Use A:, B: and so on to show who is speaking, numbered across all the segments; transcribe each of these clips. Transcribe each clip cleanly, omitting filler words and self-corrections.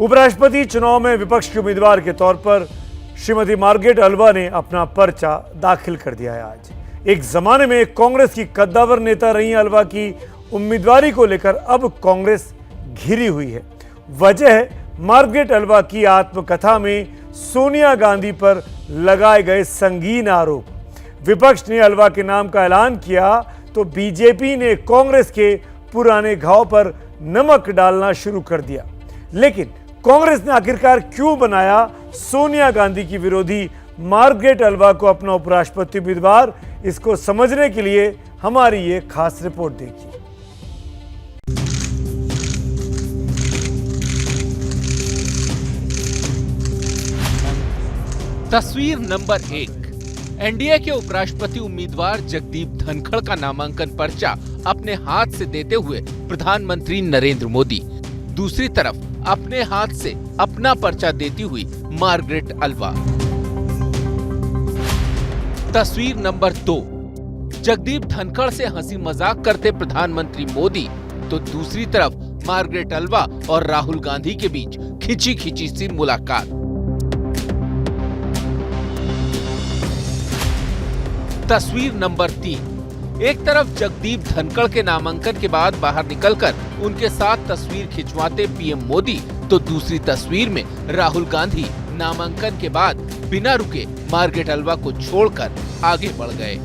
A: उपराष्ट्रपति चुनाव में विपक्ष के उम्मीदवार के तौर पर श्रीमती मार्ग्रेट अल्वा ने अपना पर्चा दाखिल कर दिया है। आज एक जमाने में कांग्रेस की कद्दावर नेता रही अल्वा की उम्मीदवारी को लेकर अब कांग्रेस घिरी हुई है। वजह है मार्ग्रेट अल्वा की आत्मकथा में सोनिया गांधी पर लगाए गए संगीन आरोप। विपक्ष ने अल्वा के नाम का ऐलान किया तो बीजेपी ने कांग्रेस के पुराने घाव पर नमक डालना शुरू कर दिया। लेकिन कांग्रेस ने आखिरकार क्यों बनाया सोनिया गांधी की विरोधी मार्ग्रेट अल्वा को अपना उपराष्ट्रपति उम्मीदवार, इसको समझने के लिए हमारी ये खास रिपोर्ट देखिए।
B: तस्वीर नंबर 1। एनडीए के उपराष्ट्रपति उम्मीदवार जगदीप धनखड़ का नामांकन पर्चा अपने हाथ से देते हुए प्रधानमंत्री नरेंद्र मोदी। दूसरी तरफ अपने हाथ से अपना पर्चा देती हुई मार्ग्रेट अल्वा। तस्वीर नंबर 2। जगदीप धनखड़ से हंसी मजाक करते प्रधानमंत्री मोदी तो दूसरी तरफ मार्ग्रेट अल्वा और राहुल गांधी के बीच खिंची खिंची सी मुलाकात। तस्वीर नंबर 3। एक तरफ जगदीप धनखड़ के नामांकन के बाद बाहर निकलकर उनके साथ तस्वीर खिंचवाते पीएम मोदी तो दूसरी तस्वीर में राहुल गांधी नामांकन के बाद बिना रुके मार्ग्रेट अल्वा को छोड़कर आगे बढ़ गए।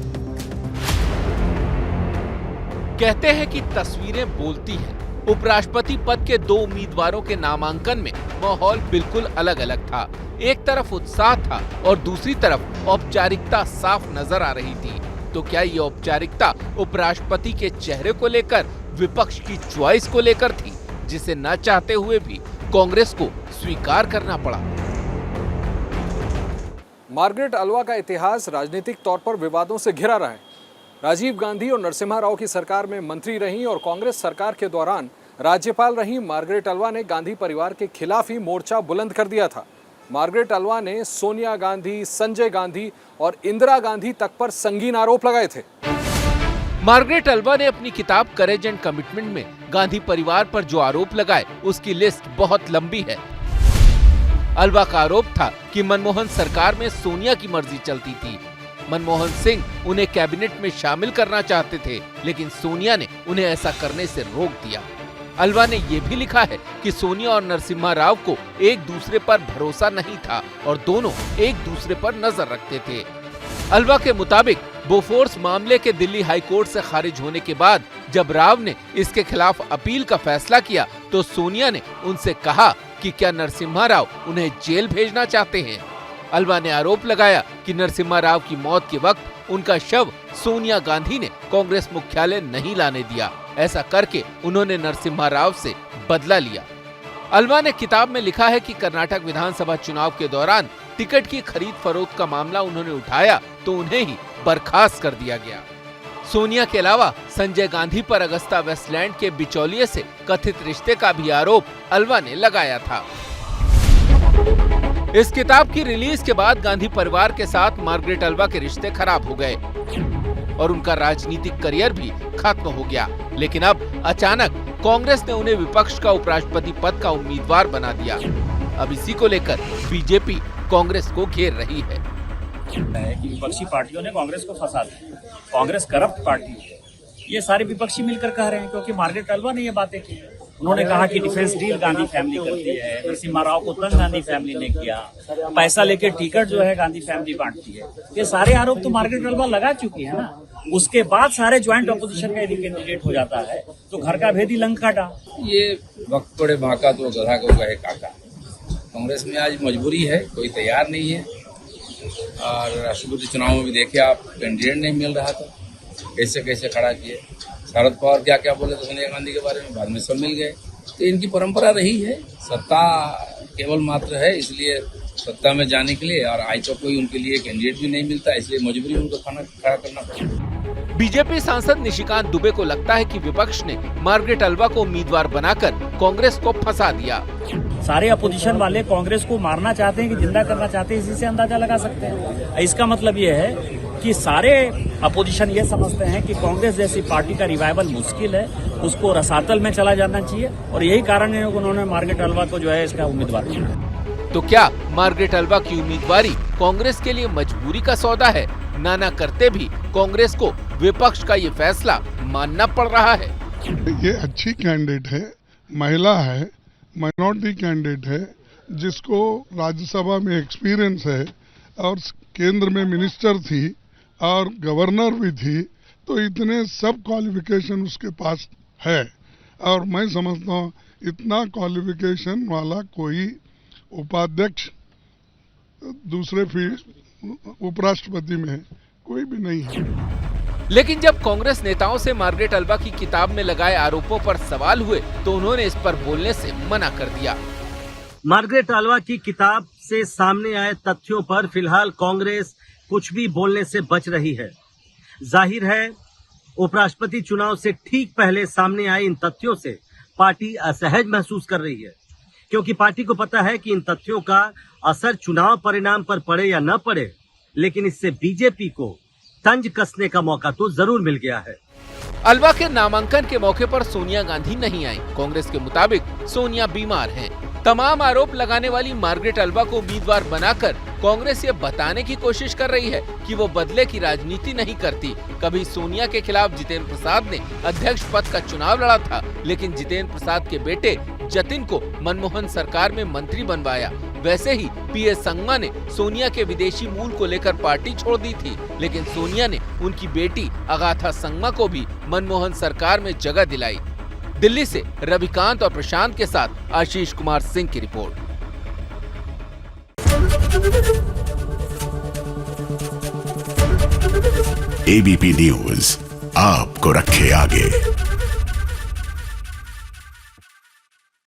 B: कहते हैं कि तस्वीरें बोलती हैं। उपराष्ट्रपति पद के 2 उम्मीदवारों के नामांकन में माहौल बिल्कुल अलग अलग था। एक तरफ उत्साह था और दूसरी तरफ औपचारिकता साफ नजर आ रही थी। तो क्या ये औपचारिकता उपराष्ट्रपति के चेहरे को लेकर, विपक्ष की चॉइस को लेकर थी, जिसे न चाहते हुए भी कांग्रेस को स्वीकार करना पड़ा?
C: मार्ग्रेट अल्वा का इतिहास राजनीतिक तौर पर विवादों से घिरा रहा है। राजीव गांधी और नरसिम्हा राव की सरकार में मंत्री रहीं और कांग्रेस सरकार के दौरान राज्यपाल रहीं मार्ग्रेट अल्वा ने गांधी परिवार के खिलाफ ही मोर्चा बुलंद कर दिया था। मार्ग्रेट अल्वा ने सोनिया गांधी, संजय गांधी और इंदिरा गांधी तक पर संगीन आरोप लगाए थे।
B: मार्ग्रेट अल्वा ने अपनी किताब करेज एंड कमिटमेंट में गांधी परिवार पर जो आरोप लगाए उसकी लिस्ट बहुत लंबी है। अल्वा का आरोप था कि मनमोहन सरकार में सोनिया की मर्जी चलती थी। मनमोहन सिंह उन्हें कैबिनेट में शामिल करना चाहते थे, लेकिन सोनिया ने उन्हें ऐसा करने से रोक दिया। अल्वा ने यह भी लिखा है कि सोनिया और नरसिम्हा राव को एक दूसरे पर भरोसा नहीं था और दोनों एक दूसरे पर नजर रखते थे। अल्वा के मुताबिक बोफोर्स मामले के दिल्ली हाई कोर्ट से खारिज होने के बाद जब राव ने इसके खिलाफ अपील का फैसला किया तो सोनिया ने उनसे कहा कि क्या नरसिम्हा राव उन्हें जेल भेजना चाहते हैं। अल्वा ने आरोप लगाया कि नरसिम्हा राव की मौत के वक्त उनका शव सोनिया गांधी ने कांग्रेस मुख्यालय नहीं लाने दिया। ऐसा करके उन्होंने नरसिम्हा राव से बदला लिया। अल्वा ने किताब में लिखा है कि कर्नाटक विधानसभा चुनाव के दौरान टिकट की खरीद फरोख्त का मामला उन्होंने उठाया तो उन्हें ही बर्खास्त कर दिया गया। सोनिया के अलावा संजय गांधी पर अगस्ता वेस्टलैंड के बिचौलिए से कथित रिश्ते का भी आरोप अल्वा ने लगाया था। इस किताब की रिलीज के बाद गांधी परिवार के साथ मार्ग्रेट अल्वा के रिश्ते खराब हो गए और उनका राजनीतिक करियर भी खत्म हो गया। लेकिन अब अचानक कांग्रेस ने उन्हें विपक्ष का उपराष्ट्रपति पद का उम्मीदवार बना दिया। अब इसी को लेकर बीजेपी कांग्रेस को घेर रही है
D: कि विपक्षी पार्टियों ने कांग्रेस को फंसा दिया। कांग्रेस करप्ट पार्टी है, ये सारे विपक्षी मिलकर कह रहे हैं, क्योंकि मार्ग्रेट अल्वा ने ये बातें की। उन्होंने कहा कि डिफेंस डील गांधी फैमिली करती है, नरसिम्हा राव को तंग गांधी फैमिली ने किया, पैसा लेके टिकट जो है गांधी फैमिली बांटती है। ये सारे आरोप तो मार्ग्रेट अल्वा लगा चुकी है ना। उसके बाद सारे ज्वाइंट ऑपोजिशन का यदि कैंडिडेट हो जाता है तो घर का भेदी लंग काटा।
E: ये वक्त पड़े भाका तो गधा को कहे काका। कांग्रेस में आज मजबूरी है, कोई तैयार नहीं है। और राष्ट्रपति चुनाव में भी देखे आप, कैंडिडेट नहीं मिल रहा था, कैसे कैसे खड़ा किए। शरद पवार क्या क्या बोले थे सोनिया गांधी के बारे में, बाद में सब मिल गए। तो इनकी परंपरा रही है, सत्ता केवल मात्र है, इसलिए सत्ता में जाने के लिए और आज तो कोई उनके लिए कैंडिडेट भी नहीं मिलता, इसलिए मजबूरी उनको खड़ा करना पड़ा।
B: बीजेपी सांसद निशिकांत दुबे को लगता है कि विपक्ष ने मार्ग्रेट अल्वा को उम्मीदवार बनाकर कांग्रेस को फंसा दिया।
D: सारे अपोजिशन वाले कांग्रेस को मारना चाहते हैं कि जिंदा करना चाहते हैं, इसी से अंदाजा लगा सकते हैं। इसका मतलब ये है कि सारे अपोजिशन ये समझते हैं कि कांग्रेस जैसी पार्टी का रिवाइवल मुश्किल है, उसको रसातल में चला जाना चाहिए और यही कारण है कि उन्होंने मार्गरेट अल्वा को जो है इसका उम्मीदवार चुना।
B: तो क्या मार्गरेट अल्वा की उम्मीदवारी कांग्रेस के लिए मजबूरी का सौदा है? नाना करते भी कांग्रेस को विपक्ष का ये फैसला मानना पड़ रहा है।
F: ये अच्छी कैंडिडेट है, महिला है, माइनॉरिटी कैंडिडेट है, जिसको राज्यसभा में एक्सपीरियंस है और केंद्र में मिनिस्टर थी और गवर्नर भी थी, तो इतने सब क्वालिफिकेशन उसके पास है। और मैं समझता हूँ इतना क्वालिफिकेशन वाला कोई उपाध्यक्ष दूसरे उपराष्ट्रपति में कोई भी नहीं है।
B: लेकिन जब कांग्रेस नेताओं से मार्गरेट अल्वा की किताब में लगाए आरोपों पर सवाल हुए तो उन्होंने इस पर बोलने से मना कर दिया।
G: मार्गरेट अल्वा की किताब से सामने आए तथ्यों पर फिलहाल कांग्रेस कुछ भी बोलने से बच रही है। जाहिर है उपराष्ट्रपति चुनाव से ठीक पहले सामने आए इन तथ्यों से पार्टी असहज महसूस कर रही है, क्योंकि पार्टी को पता है कि इन तथ्यों का असर चुनाव परिणाम पर पड़े या न पड़े, लेकिन इससे बीजेपी को तंज कसने का मौका तो जरूर मिल गया है।
B: अल्वा के नामांकन के मौके पर सोनिया गांधी नहीं आई। कांग्रेस के मुताबिक सोनिया बीमार हैं। तमाम आरोप लगाने वाली मार्गरेट अल्वा को उम्मीदवार बनाकर कांग्रेस ये बताने की कोशिश कर रही है कि वो बदले की राजनीति नहीं करती। कभी सोनिया के खिलाफ जितेंद्र प्रसाद ने अध्यक्ष पद का चुनाव लड़ा था, लेकिन जितेंद्र प्रसाद के बेटे जतिन को मनमोहन सरकार में मंत्री बनवाया। वैसे ही पीएस संगमा ने सोनिया के विदेशी मूल को लेकर पार्टी छोड़ दी थी, लेकिन सोनिया ने उनकी बेटी अगाथा संगमा को भी मनमोहन सरकार में जगह दिलाई। दिल्ली से रविकांत और प्रशांत के साथ आशीष कुमार सिंह की रिपोर्ट।
H: एबीपी न्यूज आपको रखे आगे।